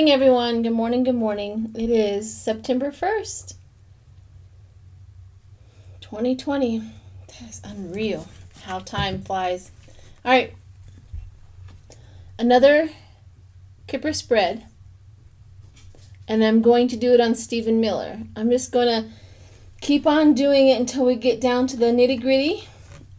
morning, everyone. Good morning, good morning. It is September 1st, 2020. That's unreal how time flies. All right. Another Kipper spread. And I'm going to do it on Stephen Miller. I'm just going to keep on doing it until we get down to the nitty-gritty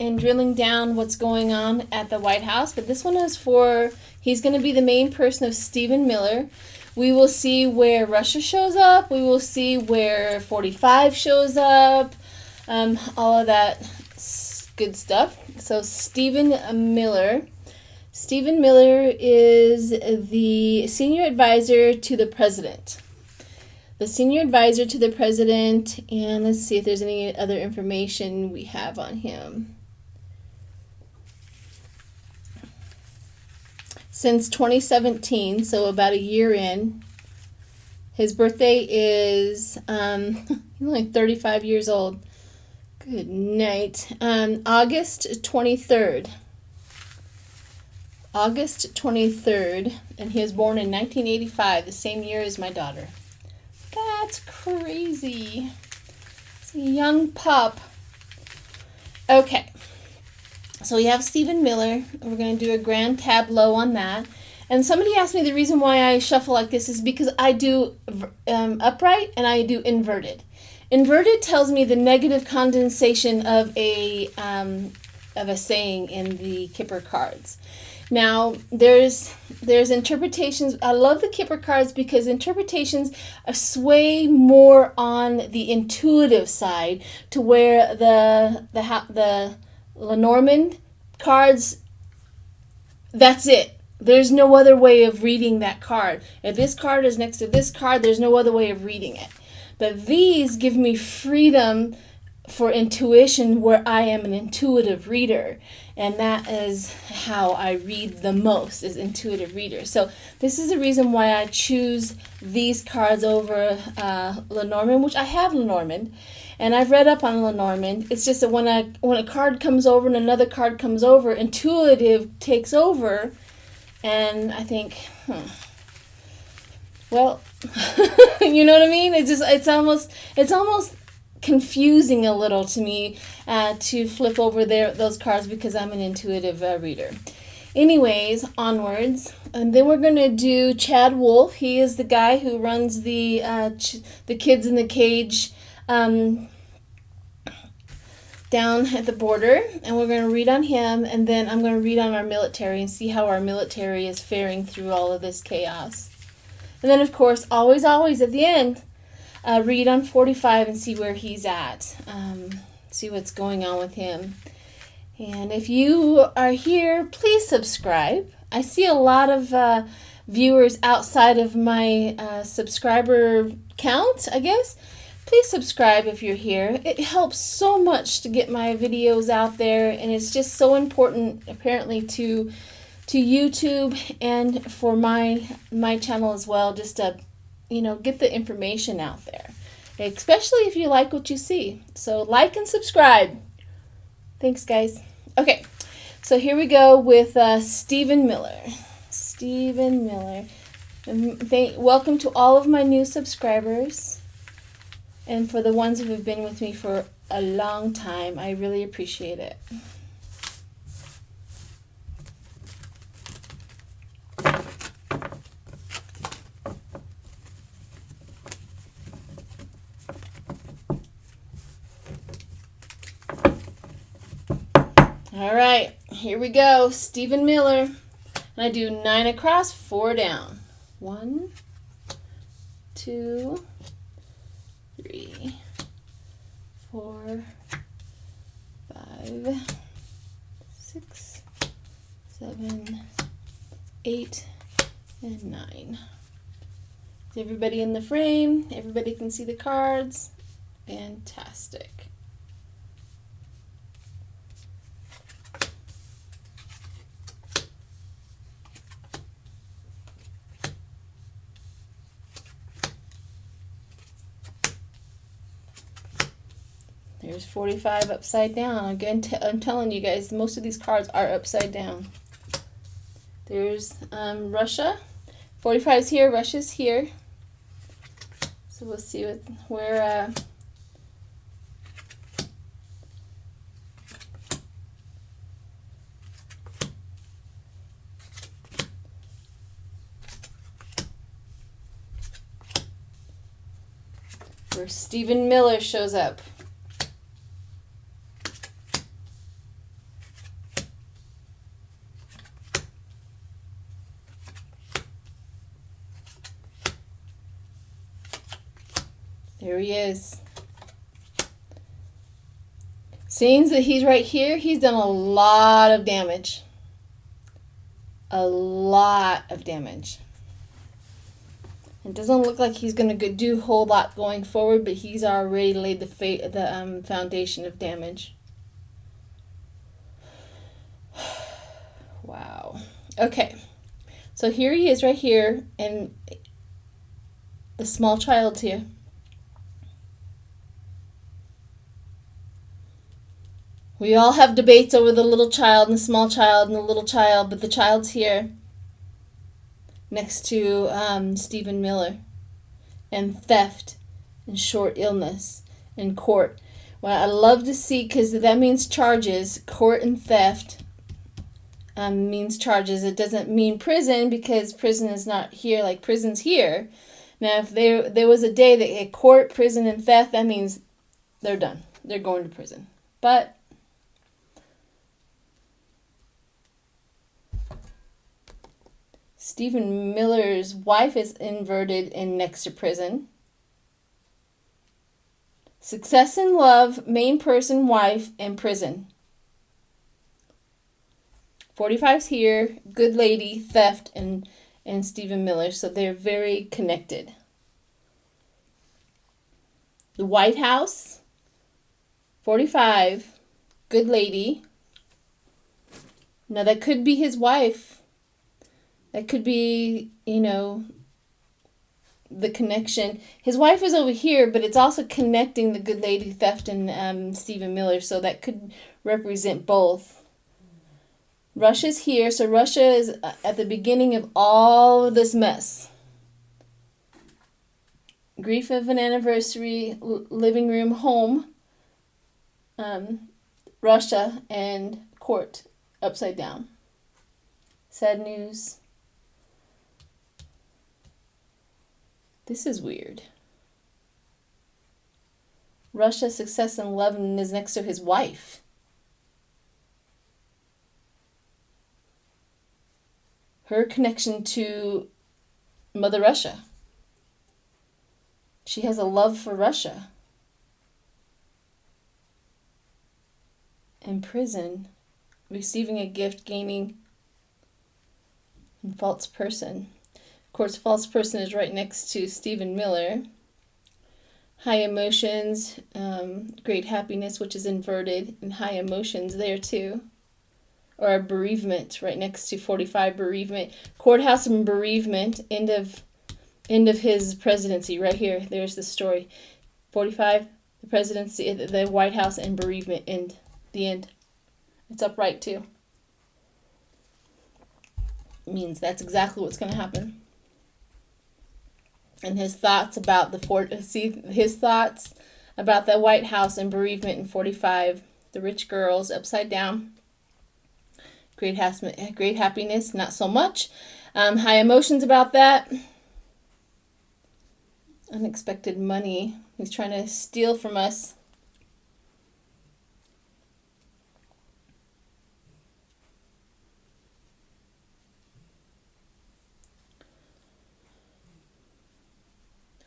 and drilling down what's going on at the White House. But this one is for, he's going to be the main person of Stephen Miller. We will see where Russia shows up. We will see where 45 shows up. All of that good stuff. So Stephen Miller. Stephen Miller is the senior advisor to the president. The senior advisor to the president, and let's see if there's any other information we have on him. Since 2017, so about a year in. His birthday is, he's only 35 years old. Good night. August 23rd. August 23rd, and he was born in 1985, the same year as my daughter. That's crazy. It's a young pup. Okay. So we have Stephen Miller. We're going to do a grand tableau on that. And somebody asked me the reason why I shuffle like this is because I do upright and I do inverted. Inverted tells me the negative condensation of a saying in the Kipper cards. Now, there's interpretations. I love the Kipper cards because interpretations sway more on the intuitive side, to where the Lenormand cards, that's it. There's no other way of reading that card. If this card is next to this card, there's no other way of reading it. But these give me freedom for intuition, where I am an intuitive reader, and that is how I read the most, is intuitive reader. So this is the reason why I choose these cards over Lenormand, which I have Lenormand, and I've read up on Lenormand. It's just that when a card comes over and another card comes over, intuitive takes over, and I think, well, you know what I mean? It's almost confusing a little to me to flip over those cards, because I'm an intuitive reader. Anyways, onwards, and then we're going to do Chad Wolfe. He is the guy who runs the Kids in the Cage down at the border, and we're going to read on him, and then I'm going to read on our military and see how our military is faring through all of this chaos. And then, of course, always at the end, read on 45 and see where he's at. See what's going on with him. And if you are here, please subscribe. I see a lot of viewers outside of my subscriber count, I guess. Please subscribe if you're here. It helps so much to get my videos out there, and it's just so important, apparently, to YouTube and for my channel as well, just to get the information out there, especially if you like what you see. So like and subscribe. Thanks, guys. Okay, so here we go with Stephen Miller. Stephen Miller. Welcome to all of my new subscribers. And for the ones who have been with me for a long time, I really appreciate it. All right, here we go. Stephen Miller. And I do 9 across, 4 down. 1, 2, 3, 4, 5, 6, 7, 8, and 9. Is everybody in the frame? Everybody can see the cards? Fantastic. There's 45 upside down. Again, I'm telling you guys, most of these cards are upside down. There's Russia. 45's here, Russia's here. So we'll see where Stephen Miller shows up. There he is. Seeing that he's right here, he's done a lot of damage. A lot of damage. It doesn't look like he's going to do a whole lot going forward, but he's already laid the foundation of damage. Wow. Okay. So here he is right here, and the small child's here. We all have debates over the little child and the small child and the little child, but the child's here next to Stephen Miller, and theft and short illness and court. Well, I love to see, because that means charges. Court and theft means charges. It doesn't mean prison, because prison is not here like prison's here. Now, if there was a day that a court, prison, and theft, that means they're done. They're going to prison. But Stephen Miller's wife is inverted and next to prison. Success in love, main person, wife, and prison. 45's here, good lady, theft, and Stephen Miller. So they're very connected. The White House, 45, good lady. Now that could be his wife. That could be, the connection. His wife is over here, but it's also connecting the good lady, theft, and Stephen Miller. So that could represent both. Russia's here. So Russia is at the beginning of all of this mess. Grief of an anniversary, living room, home. Russia and court upside down. Sad news. This is weird. Russia, success and love, and is next to his wife. Her connection to Mother Russia. She has a love for Russia. In prison, receiving a gift, gaining, and false person. Of course, false person is right next to Stephen Miller. High emotions, great happiness, which is inverted, and high emotions there too. Or a bereavement, right next to 45, bereavement. Courthouse and bereavement, end of his presidency, right here. There's the story. 45, the presidency, the White House, and bereavement, end. The end. It's upright too. It means that's exactly what's going to happen. And his thoughts about his thoughts about the White House and bereavement in 45. The rich girls upside down. Great happiness, not so much. High emotions about that. Unexpected money. He's trying to steal from us.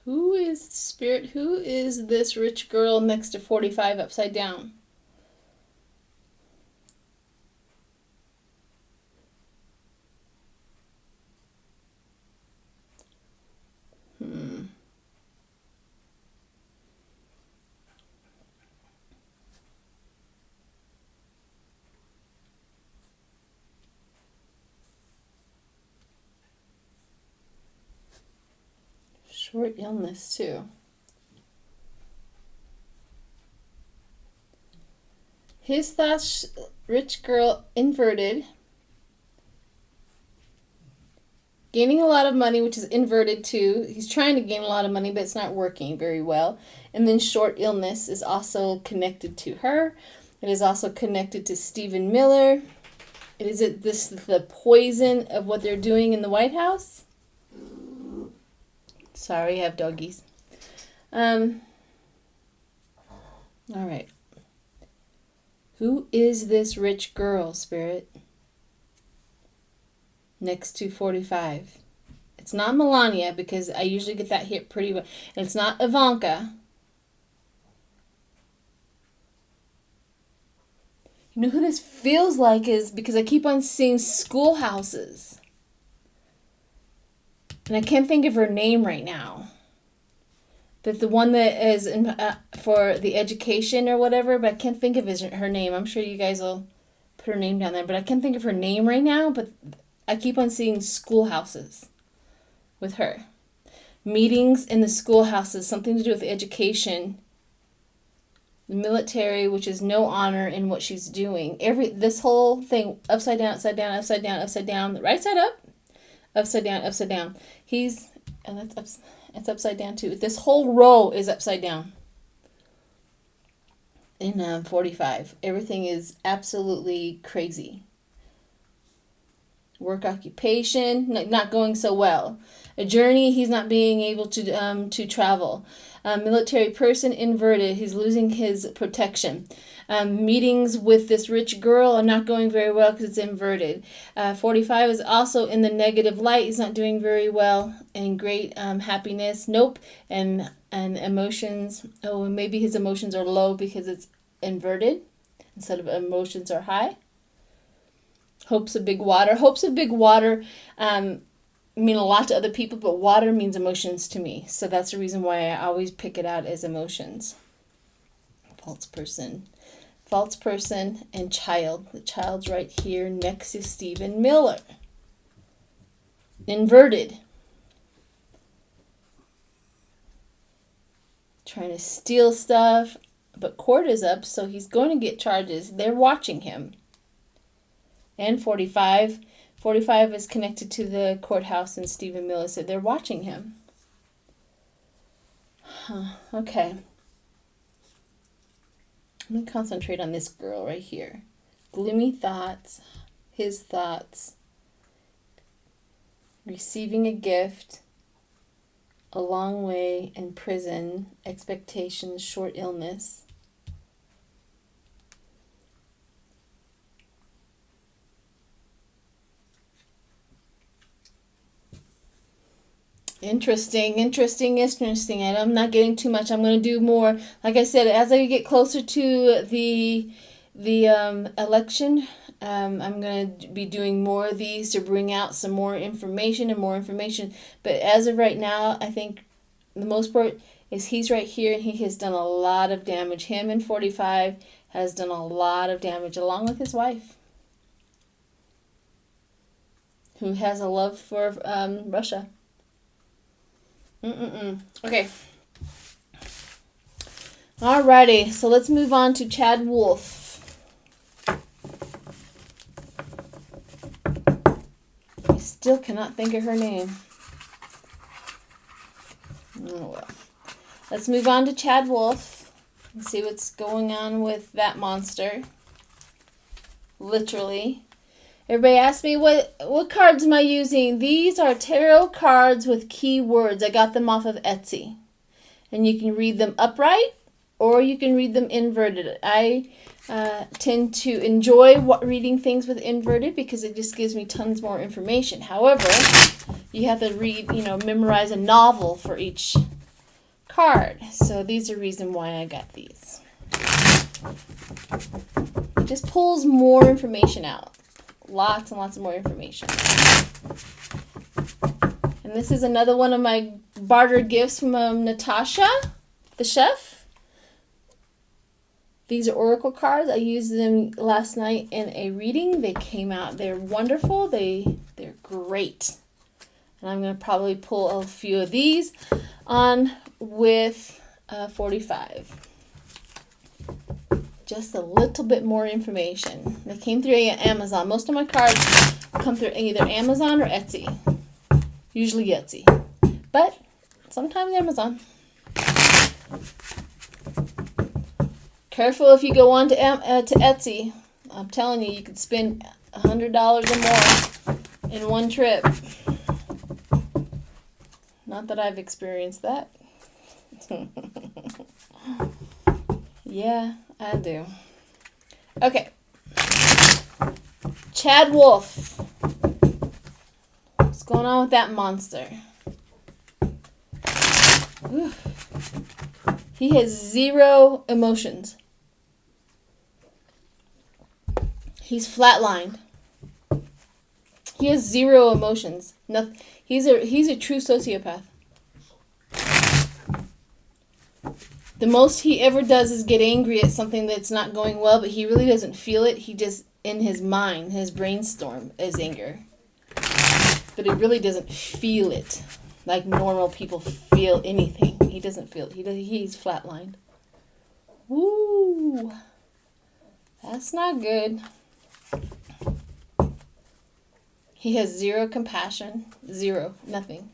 Who is spirit? Who is this rich girl next to 45 upside down? Short illness too. His thoughts, rich girl, inverted. Gaining a lot of money, which is inverted too. He's trying to gain a lot of money, but it's not working very well. And then short illness is also connected to her. It is also connected to Stephen Miller. Is it this the poison of what they're doing in the White House? Sorry, I have doggies. All right. Who is this rich girl, Spirit? Next to 45. It's not Melania, because I usually get that hit pretty well. And it's not Ivanka. You know who this feels like is, because I keep on seeing schoolhouses. And I can't think of her name right now. But the one that is in, for the education or whatever, but I can't think of her name. I'm sure you guys will put her name down there. But I can't think of her name right now, but I keep on seeing schoolhouses with her. Meetings in the schoolhouses, something to do with education. The military, which is no honor in what she's doing. This whole thing, upside down, upside down, upside down, upside down, right side up, upside down, upside down. And it's upside down too. This whole row is upside down. In 45, everything is absolutely crazy. Work occupation, not going so well. A journey, he's not being able to travel. Military person, inverted, he's losing his protection. Meetings with this rich girl are not going very well because it's inverted. 45 is also in the negative light. He's not doing very well. And great happiness, nope. And emotions, maybe his emotions are low because it's inverted instead of emotions are high. Hopes of big water. Hopes of big water mean a lot to other people, but water means emotions to me. So that's the reason why I always pick it out as emotions. False person. False person and child. The child's right here next to Stephen Miller. Inverted. Trying to steal stuff, but court is up, so he's going to get charges. They're watching him. And 45. 45 is connected to the courthouse, and Stephen Miller said they're watching him. Okay. I'm going to concentrate on this girl right here. Gloomy thoughts, his thoughts, receiving a gift, a long way in prison, expectations, short illness. Interesting. I'm not getting too much. I'm going to do more. Like I said, as I get closer to the election, I'm going to be doing more of these to bring out some more information and more information. But as of right now, I think the most part is he's right here, and he has done a lot of damage. Him and 45 has done a lot of damage, along with his wife, who has a love for Russia. Okay. Alrighty, so let's move on to Chad Wolfe. I still cannot think of her name. Oh well. Let's move on to Chad Wolfe and see what's going on with that monster. Literally. Everybody asks me, what cards am I using? These are tarot cards with keywords. I got them off of Etsy. And you can read them upright, or you can read them inverted. I tend to enjoy reading things with inverted because it just gives me tons more information. However, you have to read, memorize a novel for each card. So these are the reason why I got these. It just pulls more information out. Lots and lots of more information. And this is another one of my barter gifts from Natasha, the chef. These are oracle cards. I used them last night in a reading. They came out. They're wonderful. They're great. And I'm going to probably pull a few of these on with 45. Just a little bit more information. They came through Amazon. Most of my cards come through either Amazon or Etsy. Usually Etsy. But sometimes Amazon. Careful if you go on to Etsy. I'm telling you, you could spend $100 or more in one trip. Not that I've experienced that. Yeah, I do. Okay. Chad Wolfe. What's going on with that monster? Whew. He has 0 emotions. He's flatlined. He has 0 emotions. Nothing. He's a true sociopath. The most he ever does is get angry at something that's not going well, but he really doesn't feel it. He just, in his mind, his brainstorm is anger. But he really doesn't feel it like normal people feel anything. He doesn't feel it. He's flatlined. Woo! That's not good. He has 0 compassion. 0. Nothing.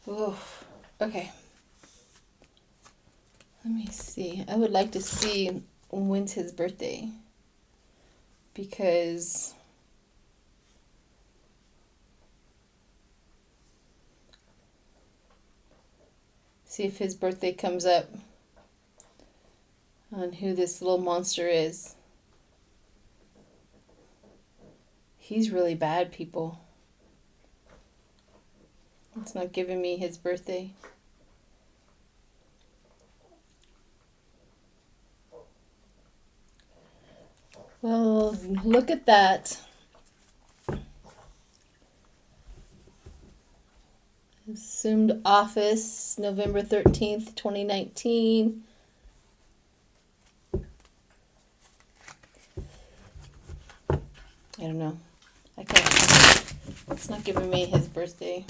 Oof. Okay. Let me see. I would like to see when's his birthday. Because see if his birthday comes up on who this little monster is. He's really bad, people. It's not giving me his birthday. Well, look at that. Assumed office, November 13th, 2019. I don't know. I can't. It's not giving me his birthday.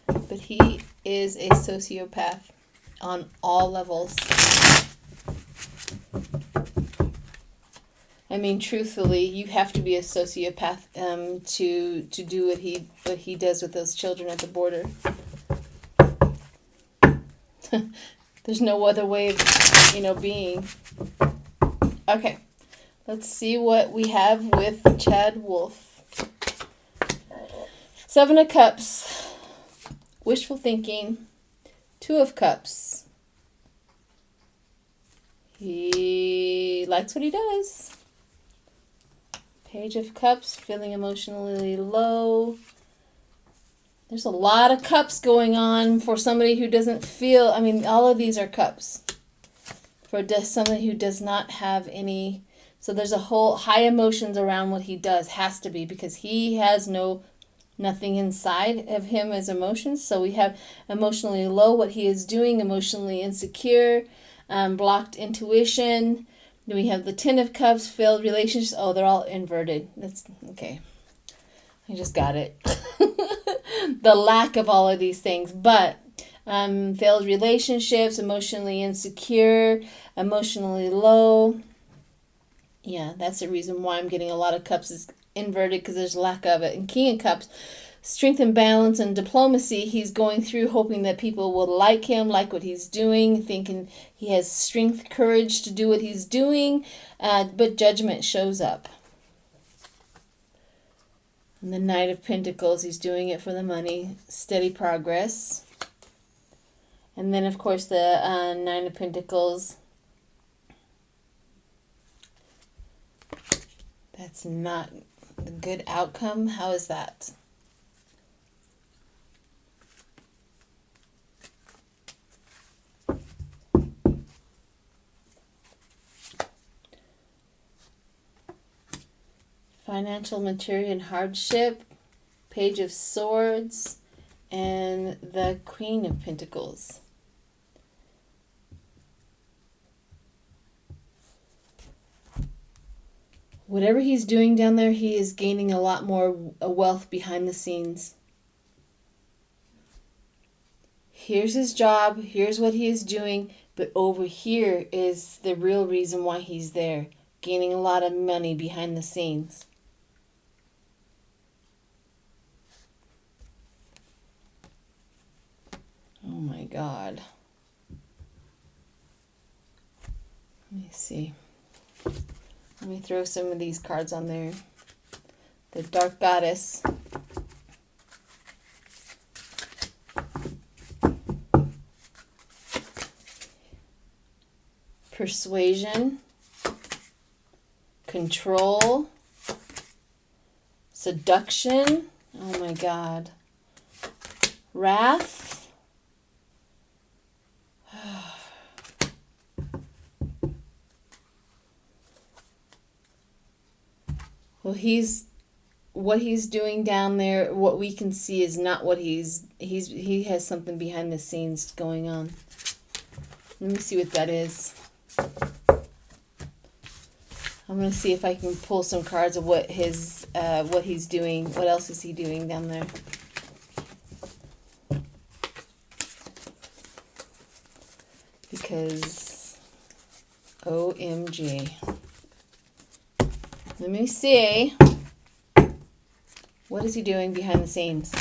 But he is a sociopath on all levels. I mean, truthfully, you have to be a sociopath to do what he does with those children at the border. There's no other way of, being. Okay, let's see what we have with Chad Wolfe. 7 of Cups, wishful thinking. 2 of Cups. He likes what he does. Page of Cups, feeling emotionally low. There's a lot of cups going on for somebody who doesn't feel, all of these are cups. For somebody who does not have any, so there's a whole high emotions around what he does, has to be, because he has nothing inside of him as emotions. So we have emotionally low, what he is doing, emotionally insecure, blocked intuition. Then we have the 10 of Cups, failed relationships. Oh, they're all inverted. That's okay. I just got it. The lack of all of these things. But failed relationships, emotionally insecure, emotionally low. Yeah, that's the reason why I'm getting a lot of cups is inverted, because there's lack of it. And King of Cups, strength and balance and diplomacy. He's going through hoping that people will like him, like what he's doing, thinking he has strength, courage to do what he's doing, but judgment shows up. And the Knight of Pentacles, he's doing it for the money, steady progress. And then, of course, the 9 of Pentacles. That's not a good outcome. How is that? Financial maturity and hardship, Page of Swords, and the Queen of Pentacles. Whatever he's doing down there, he is gaining a lot more wealth behind the scenes. Here's his job, here's what he is doing, but over here is the real reason why he's there, gaining a lot of money behind the scenes. Oh my God. Let me see. Let me throw some of these cards on there. The Dark Goddess. Persuasion. Control. Seduction. Oh my God. Wrath. Well, what he's doing down there, what we can see is not what he has something behind the scenes going on. Let me see what that is. I'm going to see if I can pull some cards of what he's doing. What else is he doing down there? Because OMG. Let me see. What is he doing behind the scenes?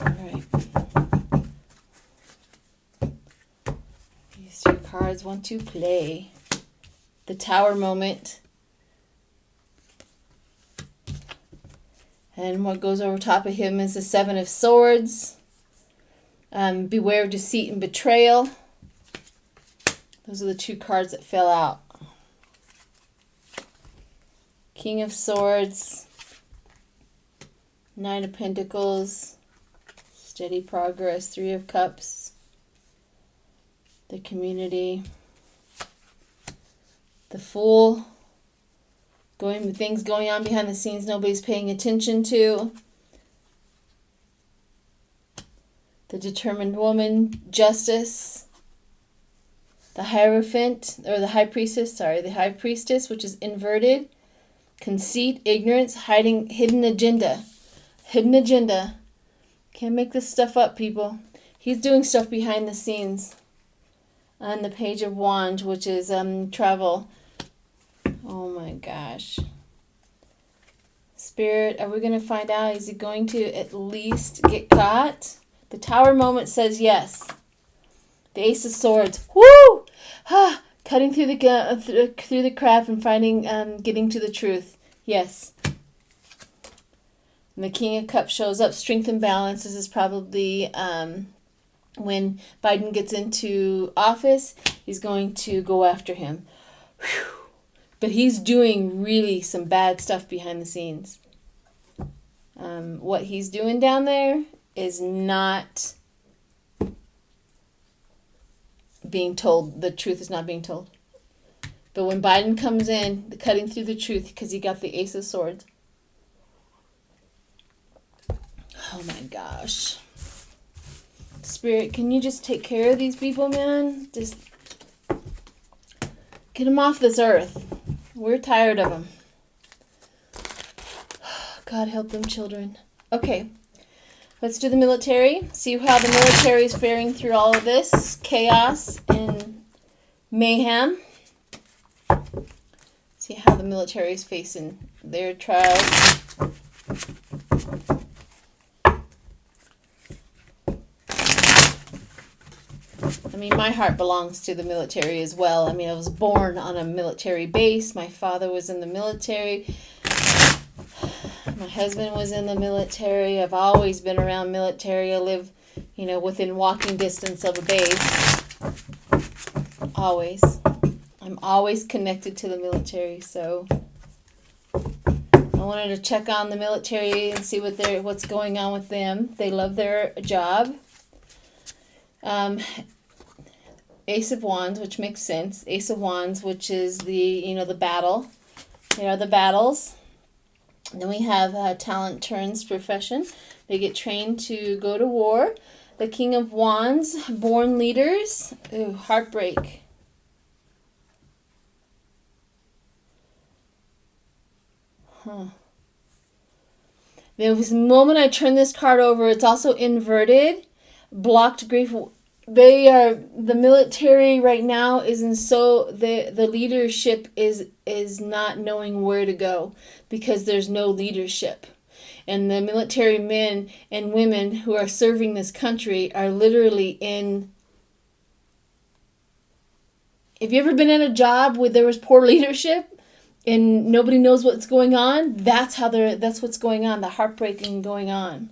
Alright. These two cards want to play. The Tower moment. And what goes over top of him is the Seven of Swords. Beware of deceit and betrayal. Those are the two cards that fell out. King of Swords. Nine of Pentacles. Steady progress. Three of Cups. The community. The Fool. Things going on behind the scenes nobody's paying attention to. The Determined Woman, Justice. The Hierophant, or the High Priestess, the High Priestess, which is inverted. Conceit, ignorance, hidden agenda. Hidden agenda. Can't make this stuff up, people. He's doing stuff behind the scenes. And the Page of Wands, which is travel. Oh my gosh. Spirit, are we going to find out? Is he going to at least get caught? The Tower moment says yes. The Ace of Swords. Woo! Cutting through the crap and finding, getting to the truth. Yes. And the King of Cups shows up. Strength and balance. This is probably when Biden gets into office. He's going to go after him. Whew. But he's doing really some bad stuff behind the scenes. What he's doing down there is not being told. The truth is not being told. But when Biden comes in, cutting through the truth, because he got the Ace of Swords. Oh my gosh. Spirit, can you just take care of these people, man? Just get them off this earth. We're tired of them. God help them, children. Okay, let's do the military. See how the military is faring through all of this chaos and mayhem. See how the military is facing their trials. I mean, my heart belongs to the military as well. I mean, I was born on a military base. My father was in the military. My husband was in the military. I've always been around military. I live, within walking distance of a base. Always. I'm always connected to the military, so I wanted to check on the military and see what's going on with them. They love their job. Ace of Wands, which makes sense. Ace of Wands, which is the battle. The battles. And then we have talent turns profession. They get trained to go to war. The King of Wands, born leaders. Ooh, heartbreak. There was a moment I turned this card over. It's also inverted. Blocked grief. the military right now the leadership is not knowing where to go because there's no leadership. And the military men and women who are serving this country are literally in... Have you ever been in a job where there was poor leadership and nobody knows what's going on? That's what's going on, the heartbreaking going on.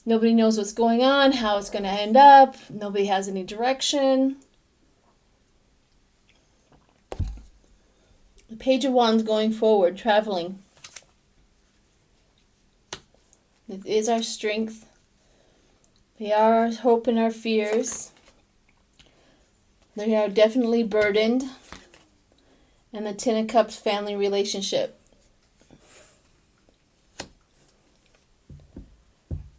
Nobody knows what's going on, how it's going to end up. Nobody has any direction. The Page of Wands going forward, traveling. It is our strength. They are our hope and our fears. They are definitely burdened. And the Ten of Cups, family relationship.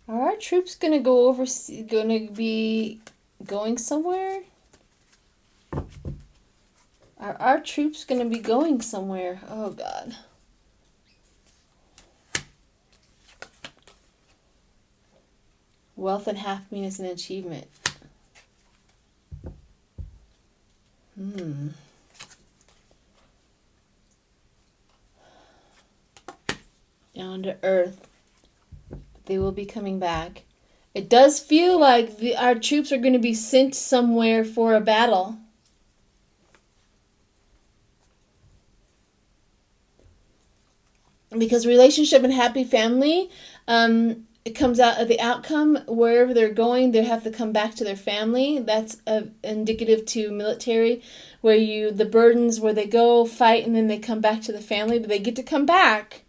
Are our troops going to be going somewhere? Are our troops going to be going somewhere? Oh, God. Wealth and happiness and achievement. Down to earth. They will be coming back. It does feel like our troops are going to be sent somewhere for a battle. Because relationship and happy family, it comes out of the outcome. Wherever they're going, they have to come back to their family. That's indicative to military, where the burdens, where they go, fight, and then they come back to the family. But they get to come back.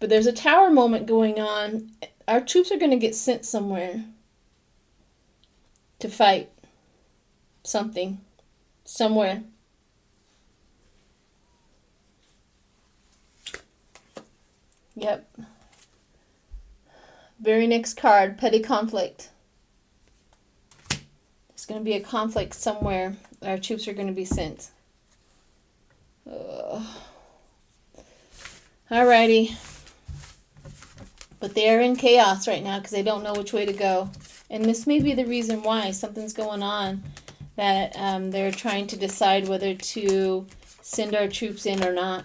But there's a tower moment going on. Our troops are going to get sent somewhere to fight something, somewhere. Yep. Very next card, petty conflict. There's going to be a conflict somewhere. Our troops are going to be sent. Alrighty. But they are in chaos right now because they don't know which way to go. And this may be the reason why something's going on, that they're trying to decide whether to send our troops in or not.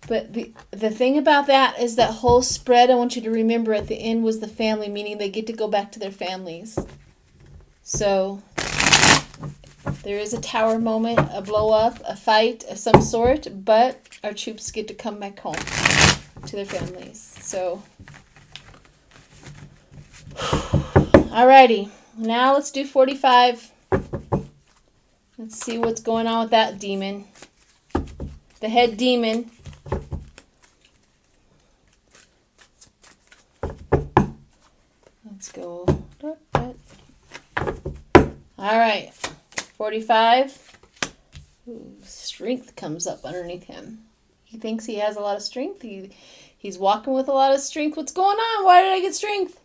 But the thing about that is that whole spread, I want you to remember at the end was the family, meaning they get to go back to their families. So there is a tower moment, a blow up, a fight of some sort, but our troops get to come back home to their families. So, alrighty, now let's do 45. Let's see what's going on with that demon. The head demon. Let's go. Alright, 45. Ooh, strength comes up underneath him. He thinks he has a lot of strength. He's walking with a lot of strength. What's going on? Why did I get strength?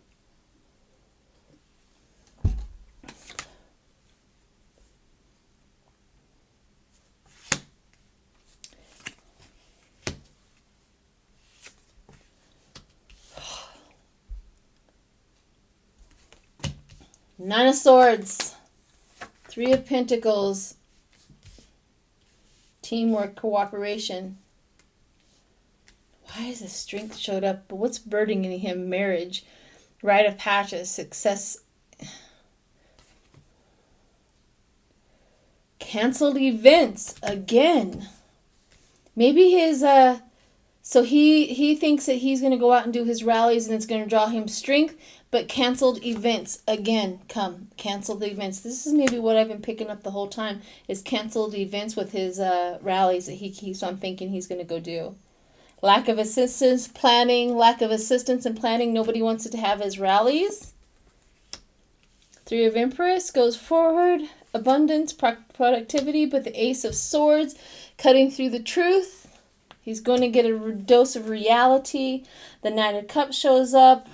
Nine of Swords. Three of Pentacles. Teamwork, cooperation. Why is the strength showed up? But what's burdening him? Marriage, rite of passage, success. Canceled events again. Maybe his so he thinks that he's going to go out and do his rallies and it's going to draw him strength, but canceled events again come. Canceled events. This is maybe what I've been picking up the whole time, is canceled events with his rallies that he keeps on thinking he's going to go do. Lack of assistance and planning. Nobody wants to have his rallies. Three of Empress goes forward. Abundance, productivity, but the Ace of Swords cutting through the truth. He's going to get a dose of reality. The Knight of Cups shows up.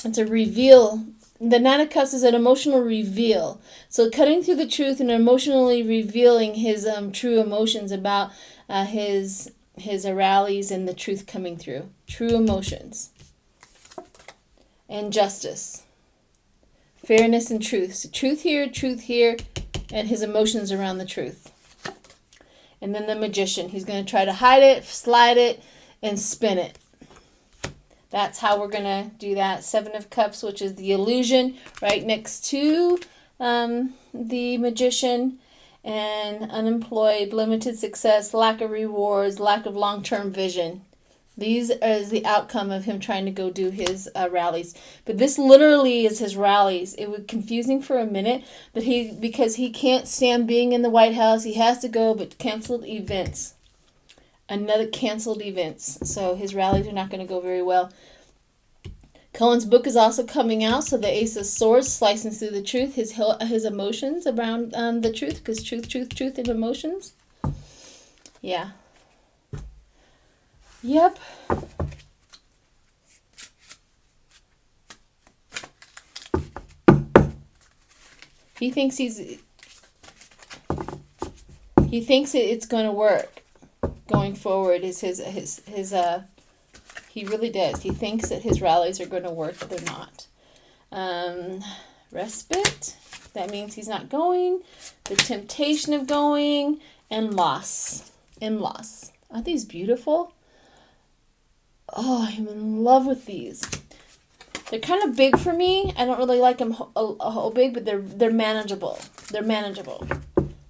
It's a reveal. The Knight of Cups is an emotional reveal. So cutting through the truth and emotionally revealing his true emotions about his his rallies and the truth coming through. True emotions. And justice. Fairness and truth. So truth here, and his emotions around the truth. And then the magician. He's going to try to hide it, slide it, and spin it. That's how we're going to do that. 7 of Cups, which is the illusion, right next to the magician. And unemployed, limited success, lack of rewards, lack of long-term vision. These are the outcome of him trying to go do his rallies. But this literally is his rallies. It was confusing for a minute, but because he can't stand being in the White House, he has to go, but canceled events. Another canceled events. So his rallies are not going to go very well. Cohen's book is also coming out, so the Ace of Swords, slicing through the truth, his emotions around the truth, because truth, and emotions. Yeah. Yep. He thinks it's going to work going forward. He really does. He thinks that his rallies are going to work, but they're not. Respite. That means he's not going. The temptation of going. And loss. Aren't these beautiful? Oh, I'm in love with these. They're kind of big for me. I don't really like them whole big, but they're manageable. They're manageable.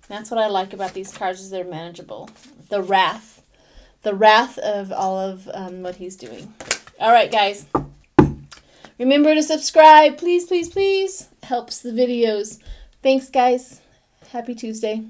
That's what I like about these cards, is they're manageable. The wrath. The wrath of all of what he's doing. All right, guys. Remember to subscribe. Please, please, please. Helps the videos. Thanks, guys. Happy Tuesday.